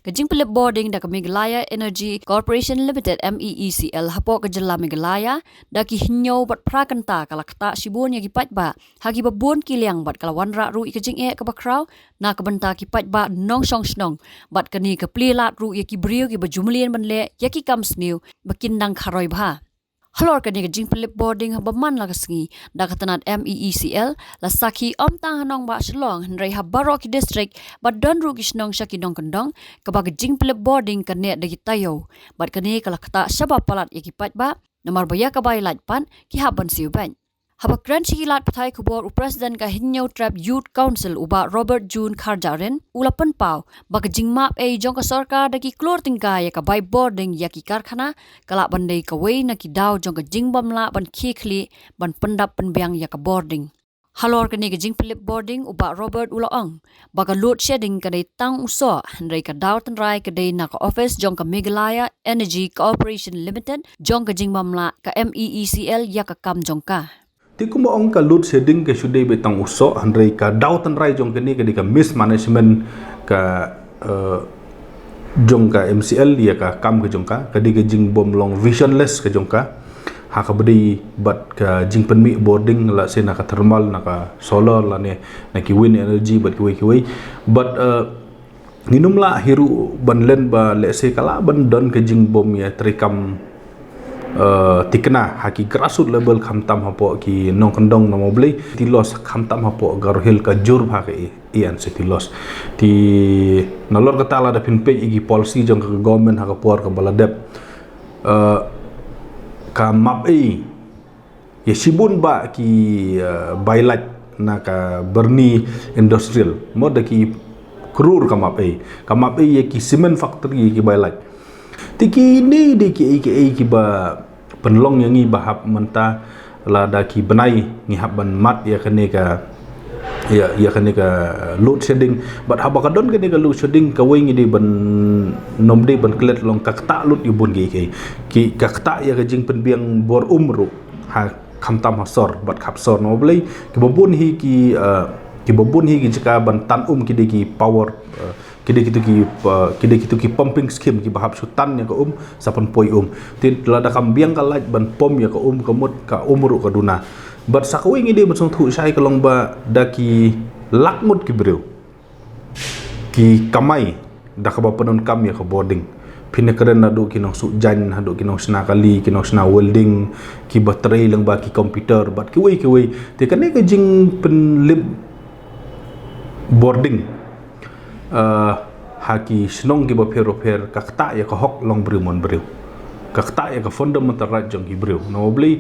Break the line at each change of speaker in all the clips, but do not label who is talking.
Kajing pelip boarding da Meghalaya Energy Corporation Limited MEECL hapo kajala Meghalaya da ki hinyo bat prakanta kalakta shibun ya kipat ba hagi babun kiliang bat kalawan ra ru ikajing e kabakraw na kabanta kipat ba nong song snong bat kani kaplilat ru ya ki brio ki bajumlien banle ya ki kamsniu bakindang kharoy ba. Halor kani kajing pelip boarding habaman la kasengi da katanat MEECL la saki tang hanong ba shlong hnrei habaro ki district bat don ru kisnong shaki dong kendong kabag kajing pelip boarding kane da tayo bat kani kalakta shaba palat yakipat ba namar baya kabay latpan ki haban siu ban habakran sikilat patai kubor president ka hinyo trap youth council uba Robert June Kharjaren ulapan pau bagajing map jong ka sarkar daki klor tingka ya ka by boarding ya ki karkhana kala bandai ka wei na ki daw jong ka jingbam la ban khikli ban pendap penbiang ya ka boarding halor kani ka jing pelip boarding uba Robert ulaong baga load shedding ka dai tang uso handrai ka daw tanrai ka dai na ka office jong ka Meghalaya Energy Corporation Limited jong ka jingbam la ka MEECL ya ka kam jong ka
Ti kuma ong ka load shedding ke sudai betang uso handrai ka dautan rai jong kini ka mismanagement ka jong ka MCL ya ka kam ke jong ka di ka jing bom long visionless ke jong ka ha ka bedi bat ka jing penmi boarding la se na ka thermal na ka solar la ne na ki wind energy bat ki wei but nginum la hiru banlen ba le se kala ban don ke jing bom ya trikam tikna haki grassroots level khamtam hapo ki nong kendong na moblei ti los khamtam hapo garhil ka jur bha ke ian se ti los ti nalor kata la da pinpe igi policy jong ka government ha ka por ka baladep ka map ye sibun ba ki bailat na ka berni industrial mod ki krur ka map ye ki cement factory ki bailat tiki ni de ki ba penlong yang ngi bahap menta la da ki benai ngi haban mat ya kene ka load shedding but habaka don kene ka load shedding ka wengi de ban nom de ban klet long kakta lut yubun ki kakta ya ka jing penbiang bor umru ha khamtam hasor bat khapsor no blei ki babun hi ki babun hi ki jika ban tan ki de ki power kide kitu ki pumping scheme ki bahap sutan ya ka sapan poi ti lada kambiang ka laj ban pom ya ka kamut ka umru ka duna bat sakwe ngi de besong thu sai ka long ba da ki lakmut ki breu ki kamai da ka ba penon kam ya ka boarding pine keren na do ki nong su jan ha do ki nong sna kali ki nong sna welding ki baterai lang ba ki computer bat ki wei ti kane ka jing pen lib boarding haki snong ki ba per kakta ya ka hok long brumon brew kakta ya ka fundamental right jong ki brew no beli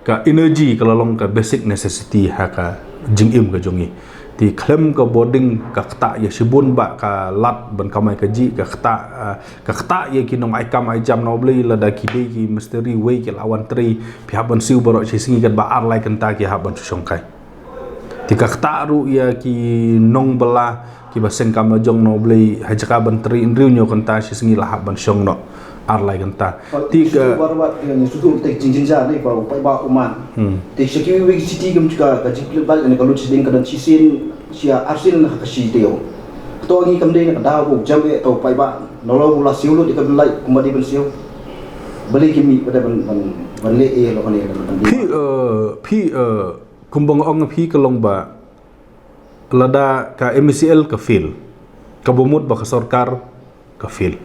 ka energy ka long ka basic necessity ha ka jingim ka jongi ti klem ka boarding kakta ya sibun ba ka lat ban kamai ka ji kakta ya ki nong ai kam ai jam no beli la da ki de ki misteri wei ki lawan tri pi haban siu baro chi singi kan ba ar lai kan ta ki haban susongkai ti kakta ru ya ki nong bela ki baseng kam jong no blei hajaka ban tri inriu nyo kanta si singi lah ban syong no arlai kanta
tiga warbat yang sudu tek jinjin ja nei ba pai ba uman tek shaki wi city gam chuka ka jikle bal ne kalu siding kadan sisin sia arsin na ka si teo to ngi kam dei na da bu jam e to pai ba nolo mula siulu di ka belai kumadi ban siu beli kimi pada ban le e lo ne
pi kumbang ong pi kalong ba lada ka MECL ka fil kabumut ba ka sarkar ka fil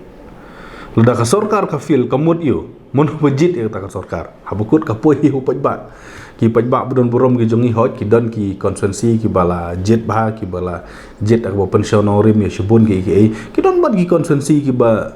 lada ka sarkar ka fil kamut yu mon bajit ta ka sarkar habukut ka poi hu pajba ki pajba budon burom ki jongi hot ki don ki konsensi ki bala jet ba ki bala jet ak ba pensionorim ya shibun ki don bat ki konsensi ki ba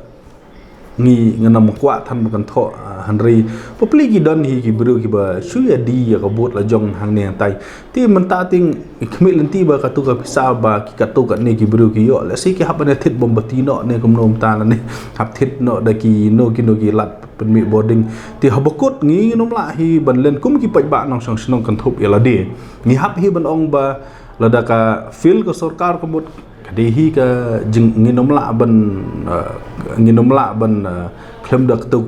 ngi ngana mukwa than bukan tho hanri popli ki don hi ki bru ki ba shuya di ya ka bot la jong hang ne tai ti man ta ting khmil lenti ba ka tu ka pisa ba ki ka tu ka ne ki bru ki yo la si ki hap ne thit bom bati no ne kum nom ta la ne hap thit no da ki no ki lat pen mi boarding ti habakut ngi nom la hi ban len kum ki paj ba nong song snong kan thup ya la de ngi hap hi ban ong ba la da ka fil ka sarkar ka mot dehi ka jing nginom la ban klem dak tu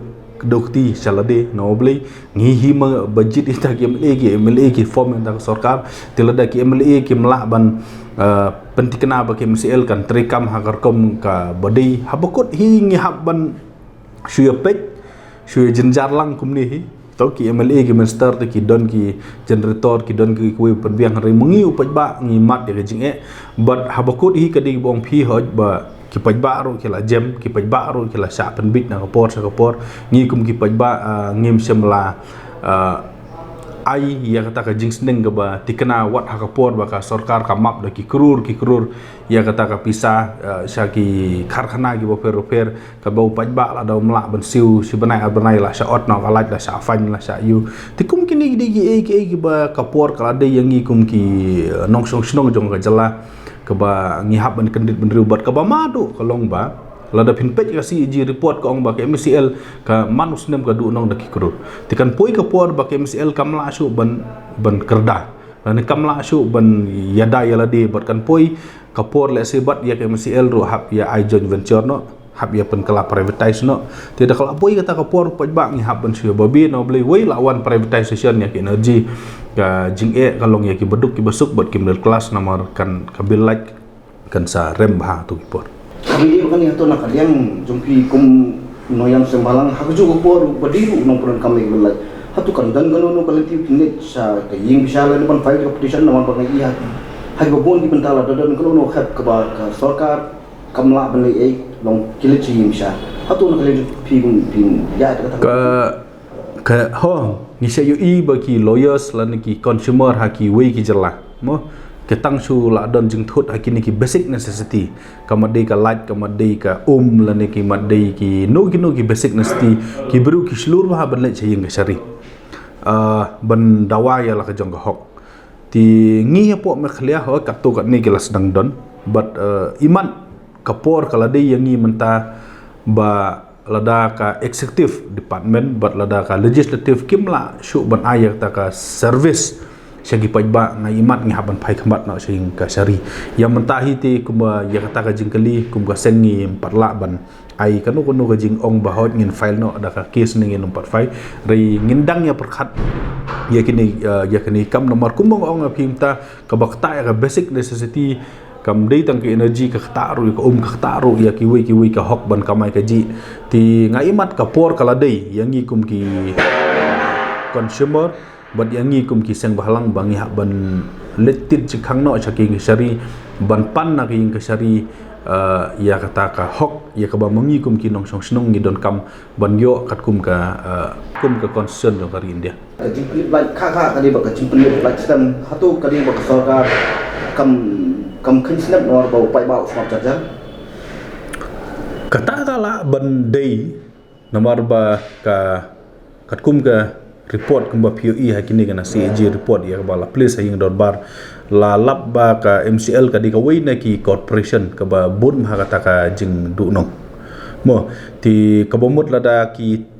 dokti salade no blei ngi hima budget ita ki MLA ki form enta sarkar tilada ki MLA ki mla ban pentikna ba ki MCL kan trikam hakarkom ka badai habakut hi ngi habban shuya pek shuya jenjar lang kumni hi to ki MLA ki minister ki don ki generator ki don ki kuwi penbiang hari mengi upaj ba ngi mat de jing but habakut hi kadi bong phi hoj ba ki paj ba ro ki la jem ki paj ba ro ki la sa penbit na kapor sa kapor ngi kum ki paj ba ngim semla ai ya kata ka jing sneng ba tikna wat ha kapor ba ka sarkar ka map da ki krur ya kata ka pisa sa ki karkhana ki bo per ka bo paj ba la da mla ban siu si banai la sa ot na ka la sa fan la sa yu tikum kini di ki ba kapor ka de yang ngi kum ki nong song snong jong ka jala ka ba ngi hab ban kendit ban riubat ka ba madu ka long ba lada pinpet ka si ji report ka ong ba ka MCL ka manus nem ka du nong da ki krur tikan poi ka por ba ka MCL kamla su ban kerda dan kamla su ban yada yala de bat kan poi ka por le sebat ya ka MCL ro hab ya I joint venture no hab ya pen kala privatize no tidak kala poi kata ka por poj ba ngi hab ban su babi no blei wei lawan privatization ya ki energy ka jing kalong ya ki beduk ki besuk bat ki middle class nomor kan kabil like kan sa rem ha tu ki por
kami dia kan yang tu nak yang jumpi kum noyang sembalang hak juga por badiru nong puran kami belai hatu kan dan gano kolektif net sa kaying bisa la depan fight competition naman pa iya hak babon di pentala dan gano hak ka sarkar kamla belai long kilit chim bisa hatu nak kali ping ya
ka ho ni se yu bagi lawyers lan ki consumer haki wei ki jela mo ketang su la don jing thut hakini ki basic necessity kamadei ka light kamadei ka lan ki madei ki no ki basic necessity ki beru ki seluruh ha ban le chayeng ka sari ban dawa ya la ka jong ka hok ti ngi po me khlia ho ka to ka ni ki la sedang don but iman kapor kala dei yang ngi menta ba lada ka executive department but lada ka legislative kimla syu ban ayak ta ka service segi pajba ngai imat ngi haban pai khamat na sing ka sari yang mentahi ti kumba ya kata ka jingkali kumba sengi parla ban ai kanu ka jing ong bahot ngin file no ada ka case ning ngin empat file ri ngindang ya perkhat ya kini kam nomor kumbang ong apimta ka bakta ya ka basic necessity kam dei tang ki energy ka khtaru ka khtaru ya ki wi ka hok ban kamai ka ji ti ngai imat ka por kala dei yang ngi kum ki consumer but yang ngi kum ki seng bahalang bangi hak ban letit chikhang no chaking sari ban pan na ki sari ya kata ka hok ya ka ba mangi kum ki nong song snong ngi don kam ban yo kat kum ka concern jong kari India
jimplit like kha kali ba ka jimplit like system hatu kali ba ka sarkar kam khin snap no ba pai ba smart charger
kata kala ban dei nomor ba ka kat kum ka report kumba POE hakini kana CAG report ya bala place haying dot bar la lab ba ka MCL ka di ka wei na ki corporation ka ba bun ha kata ka jing du no mo ti ka bomut lada ki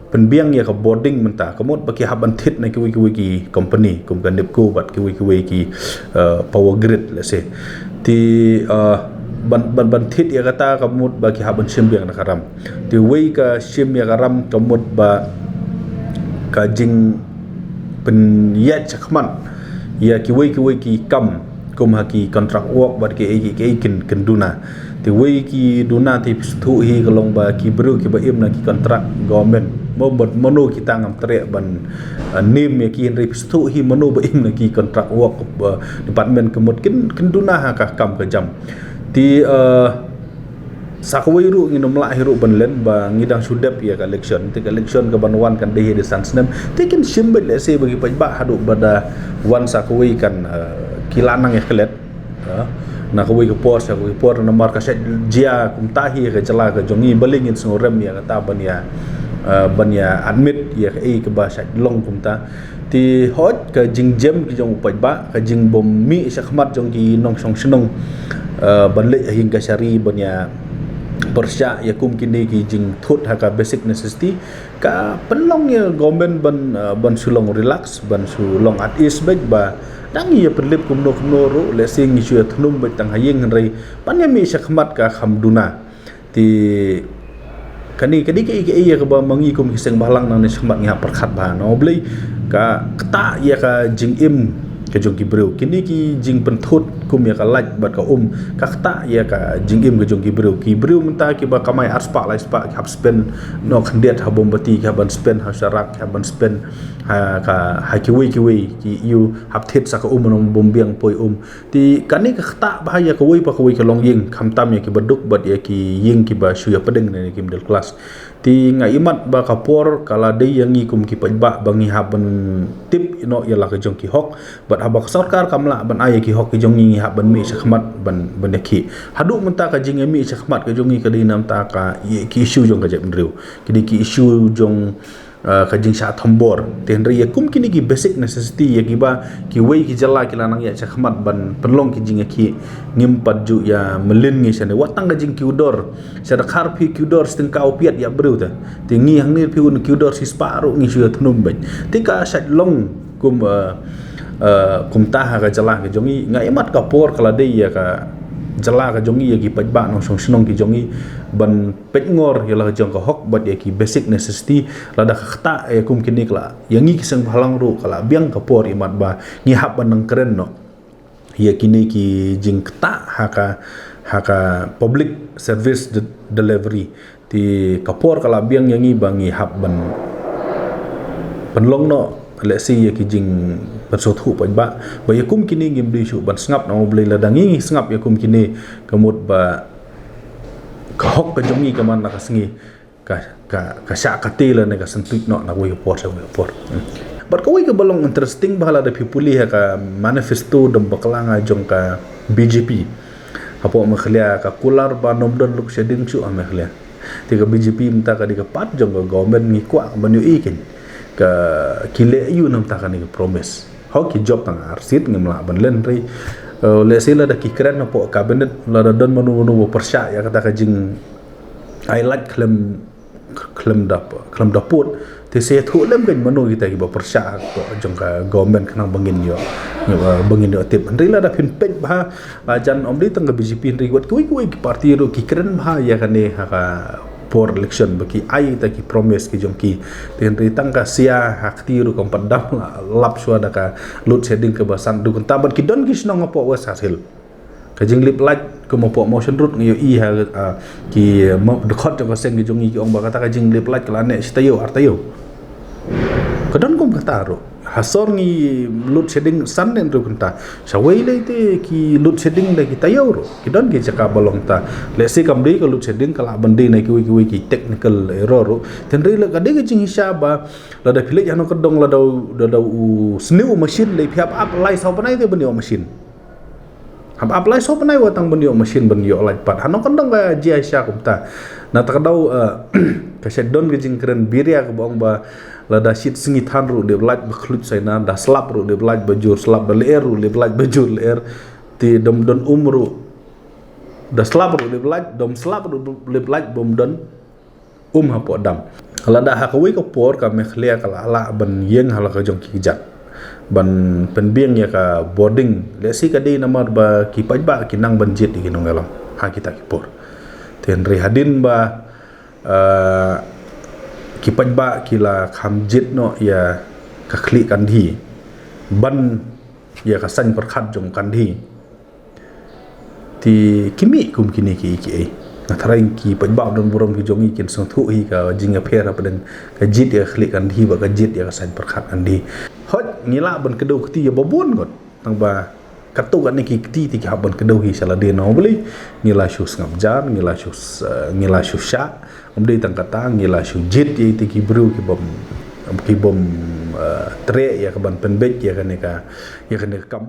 penbiang ya ka boarding menta kamot ba ki haban thit na ki company kum ka nepco bat ki power grid let's say ti ban thit ya kata kamot ba ki haban simbiang na karam ti wei ka sim ya karam kamot ba ka jing pen ya chakman ya ki wei ki kam kum ha ki contract work bat ki kin duna ti wei ki duna ti thu hi kalong ba ki bru ki ba im na ki contract government mo bot mono kita ngam tre ban nim ya ki ri thu hi mono ba im na ki contract work department kemut kin duna ha ka kam ka jam ti sakawai ru nginom la hiru banlen ba ngidang sudap ya ka election ti election ka banwan kan dehi de sansnem tekin simbet le se bagi pajba hadu bada wan sakawai kan kilanang ya kelet na kawai ka por sa kawai por na marka set jia kum tahi ka jala ka jongi balingin sngorem ya kata ban ya admit ya ka ka ba sa long kum ta ti hot ka jingjem ki jong pajba ka jing bom mi sakmat jong ki nong song snong banle hing ka sari ban ya persya ya kum kini ki jing thut ha ka basic necessity ka penlong ya government ban sulong relax ban sulong at ease back ba dang ya perlip kum no ru le sing isu ya thnum ba tang hayeng rei pan ya mi sakmat ka khamduna ti kani kadi ke iya ke ba mangi kum kiseng balang nang semat ngah perkhat ba no blei ka kta ya ka jing im ke jong ki breu kini ki jing penthut kum ya ka laj bat ka ka kta ya ka jing im ke jong ki breu menta ki ba kamai arspa lai spa hab spend no khandet ha bombati ka ban spend ha sarak ha ban spend ha ki wei ki you hab thet sa ka nong bombiang poi ti kani ka kta ba ya ka wei ka long ying kham tam ya ki baduk bat ya ki ying ki ba shu ya pedeng ne ki middle class ti nga imat ba kapor kala de yang ikum ki pajba bangi haban tip no ya la ka jong ki hok bat haba sarkar kamla ban ay ki hok ki jong ni haban mi sakhmat ban ki hadu menta ka jing mi sakhmat ka jong ni ka di nam ta ka ki issue jong ka jep ndriu ki issue jong ka jing sa thambor tenri ya kum kini ki basic necessity ya ki ba ki wei ki jala ki lanang ya sakhmat ban penlong ki jing ki ngimpat ju ya melin ngi sane watang ka jing ki udor sada khar pi ki udor steng ka opiat ya breu ta tingi hang ni pi un ki udor si sparu ngi su thnum ban tika sat long kum taha ka jala ka jongi ngai mat ka por kala de ya ka jala ka jongi ya ki pajba no song snong ki jongi ban petngor ya la jong ka hok bat ya ki basic necessity lada khata ya kum kini kala yangi kisang halang ru kala biang ka por imat ba ngi hab ban keren no ya kini ki jing kta haka public service delivery ti kapor kala biang yangi bangi hab ban penlong no let's say ya ki jing bersothu pajba ba ya kum kini ngim di shu ban sngap no blei ladangi sngap ya kum kini kemut ba ka hok ka jongi ka man ka sngi ka sya ka tela ne ka sentuit no na wei por but ka wei ka balong interesting bahala da pipuli ha ka manifesto dam baklanga jong ka BJP apo makhlia ka kular ba nomdon luk sheding chu amakhlia ti ka BJP mta ka di ka pat jong ka government ngi kwa ban yu ikin ka kile yu nam ta ka ni promise how ki job tang arsit ngimla ban len ri le sila da ki kren na po cabinet la da don manu persya ya kata ka jing I like klem daput te se thu lem gen manu kita ki ba persya ko jong ka government kanang bangin yo tip ri la da pin pej ba jan om di tang ka BJP ri wat kui ki parti ro ki kren ba ya kane ha ka for election bagi ai ta ki promise ki jong ki ten ri tang ka sia hakti ru kom padam lap suada ka lut setting ke basan du kan taban ki don ki snong po was hasil ka jing lip light ko mo po motion root ngi i ha ki mo de khot ka sen ki jong ki ong ba kata ka jing lip light kala ne stayo artayo ka don kom kata ro hasor ngi lut setting san nen ru kanta sawai le te ki lut setting da ki tayo ro ki don ki jaka balong ta le se kam de ka lut setting kala bandi na ki technical error ro ten ri la ka de ki jing hisaba la da phile jano ka dong la da sniu machine le phiap up lai sau panai te bani machine hab up lai sau panai watang bani machine bani yo lai pat hano kan dong ga ji aisha kumta na ta dau ka sed don ki jing keren biria ka bong ba la da shit singi than ru de blaj bakhlut sai na da slap ru de blaj bajur slap da leer ru de blaj bajur leer ti dom don umru da slap ru de blaj dom slap ru de blaj bom don ha po dam la da ha ka wi ko por ka me khlia kala ala ban yeng hala ka jong ki jat ban penbiang ya ka boarding le si ka di namar ba ki pajba ki nang ban jit ki nong galam ha kita ki por ten ri hadin ba ki pajba kila kham jit no ya ka khli kan thi ban ya ka san perkhat jong kan thi ti kimi kum kini ki ai na tharai ki pajba don burom ki jongi kin song thu hi ka jinga phera paden ka jit ya khli kan thi ba ka jit ya ka san perkhat kan thi hot ngila ban kedau keti ya babon got tang ba katu kan ni ki ti haban kedau hi sala de no beli ngila shu ngam jan ngila shu sha umdi tang kata ngila shu jit ye ti ki bru ki bom tre ya ka ban penbet ya kan ka kam